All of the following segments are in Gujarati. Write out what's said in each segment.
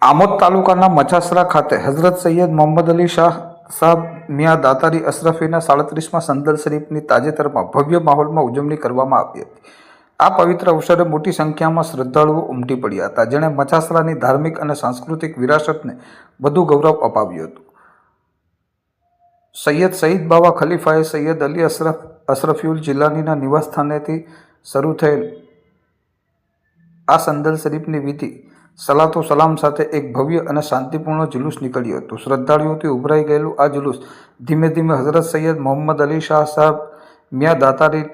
આમોદ તાલુકાના મચાસરા ખાતે હઝરત સૈયદ મોહમ્મદ અલી શાહ સાહેબ મિયાં દાતારી અશરફીના 37મા સંદલ શરીફની તાજેતરમાં ભવ્ય માહોલમાં ઉજવણી કરવામાં આવી હતી। આ પવિત્ર અવસરે મોટી સંખ્યામાં શ્રદ્ધાળુઓ ઉમટી પડ્યા હતા, જેણે મચાસરાની ધાર્મિક અને સાંસ્કૃતિક વિરાસતને વધુ ગૌરવ અપાવ્યું હતું। સૈયદ સઈદ બાવા ખલીફાએ સૈયદ અલી અશરફીઉલ જિલાનીના નિવાસસ્થાનેથી શરૂ થયેલ આ સંદલ શરીફની વિધિ સલાતો સલામ સાથે એક ભવ્ય અને શાંતિપૂર્ણ જુલુસ નીકળ્યું હતું। શ્રદ્ધાળુઓથી ઉભરાઈ ગયેલું આ જુલુસ ધીમે ધીમે હઝરત સૈયદ મોહમ્મદ અલી શાહ સાહેબ મિયાં દાતારી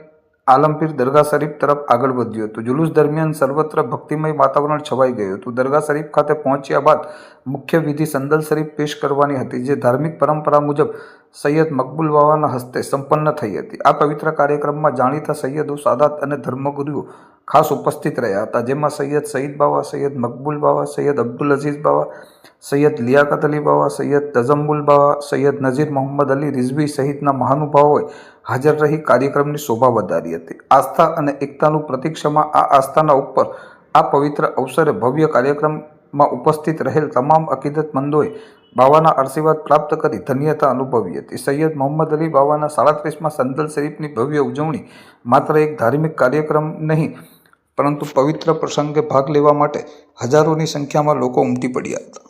આલમપીર દરગાહ શરીફ તરફ આગળ વધ્યું હતું। જુલુસ દરમિયાન સર્વત્ર ભક્તિમય વાતાવરણ છવાઈ ગયું હતું। દરગાહ શરીફ ખાતે પહોંચ્યા બાદ મુખ્ય વિધિ સંદલ શરીફ પેશ કરવાની હતી, જે ધાર્મિક પરંપરા મુજબ સૈયદ મકબૂલ બાવાના હસ્તે સંપન્ન થઈ હતી। આ પવિત્ર કાર્યક્રમમાં જાણીતા સૈયદો, સાદાત અને ધર્મગુરુઓ ખાસ ઉપસ્થિત રહ્યા હતા, જેમાં સૈયદ સઈદ બાવા, સૈયદ મકબૂલ બાવા, સૈયદ અબ્દુલ અઝીઝ બાવા, સૈયદ લિયાકત અલી બાવા, સૈયદ તજમ્મુલ બાવા, સૈયદ નઝીર મોહમ્મદ અલી રિઝવી સહિતના મહાનુભાવોએ હાજર રહી કાર્યક્રમની શોભા વધારી હતી। આસ્થા અને એકતાનું પ્રતીક સમા આ આસ્થાના ઉપર આ પવિત્ર અવસરે ભવ્ય કાર્યક્રમમાં ઉપસ્થિત રહેલ તમામ અકીદતમંદોએ બાવાના આશીર્વાદ પ્રાપ્ત કરી ધન્યતા અનુભવી હતી। સૈયદ મોહમ્મદ અલી બાવાના 37મા સંદલ શરીફની ભવ્ય ઉજવણી માત્ર એક ધાર્મિક કાર્યક્રમ નહીં, પરંતુ પવિત્ર પ્રસંગે ભાગ લેવા માટે હજારોની સંખ્યામાં લોકો ઉમટી પડ્યા હતા।